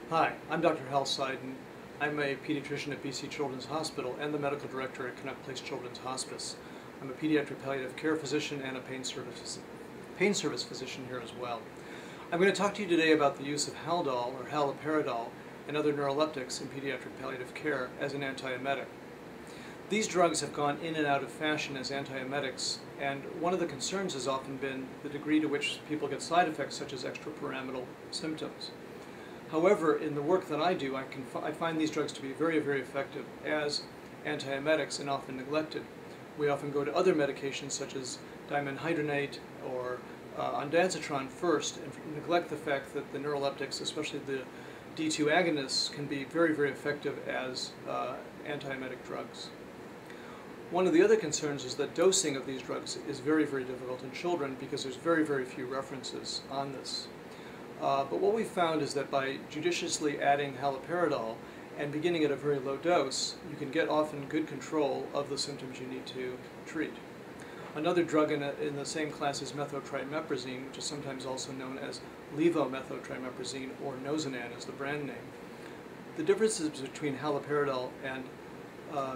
Hi, I'm Dr. Hal Seiden. I'm a pediatrician at BC Children's Hospital and the medical director at Connect Place Children's Hospice. I'm a pediatric palliative care physician and a pain service physician here as well. I'm going to talk to you today about the use of Haldol or Haloperidol and other neuroleptics in pediatric palliative care as an anti-emetic. These drugs have gone in and out of fashion as anti-emetics, and one of the concerns has often been the degree to which people get side effects such as extrapyramidal symptoms. However, in the work that I do, I find these drugs to be very, very effective as antiemetics and often neglected. We often go to other medications such as dimenhydrinate or ondansetron first and neglect the fact that the neuroleptics, especially the D2 agonists, can be very, very effective as antiemetic drugs. One of the other concerns is that dosing of these drugs is very, very difficult in children because there's very, very few references on this. But what we found is that by judiciously adding haloperidol and beginning at a very low dose, you can get often good control of the symptoms you need to treat. Another drug in the same class is methotrimeprazine, which is sometimes also known as levomethotrimeprazine, or Nozinan is the brand name. The differences between haloperidol and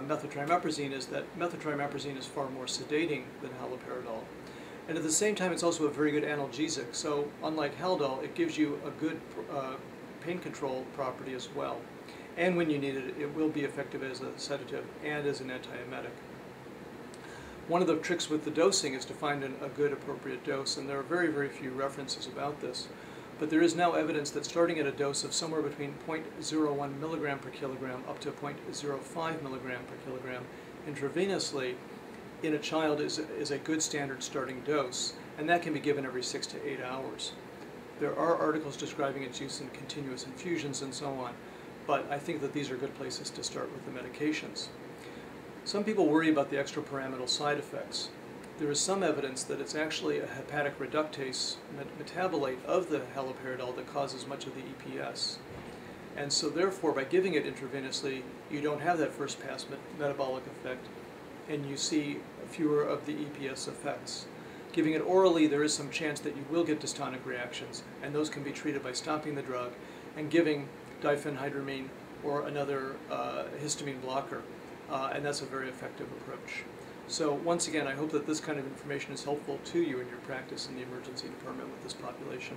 methotrimeprazine is that methotrimeprazine is far more sedating than haloperidol. And at the same time, it's also a very good analgesic. So unlike Haldol, it gives you a good pain control property as well. And when you need it, it will be effective as a sedative and as an antiemetic. One of the tricks with the dosing is to find a good appropriate dose, and there are very, very few references about this. But there is now evidence that starting at a dose of somewhere between 0.01 milligram per kilogram up to 0.05 milligram per kilogram intravenously in a child is a good standard starting dose, and that can be given every 6 to 8 hours. There are articles describing its use in continuous infusions and so on, but I think that these are good places to start with the medications. Some people worry about the extrapyramidal side effects. There is some evidence that it's actually a hepatic reductase metabolite of the haloperidol that causes much of the EPS. And so therefore, by giving it intravenously, you don't have that first pass metabolic effect, and you see fewer of the EPS effects. Giving it orally, there is some chance that you will get dystonic reactions, and those can be treated by stopping the drug and giving diphenhydramine or another histamine blocker, and that's a very effective approach. So once again, I hope that this kind of information is helpful to you in your practice in the emergency department with this population.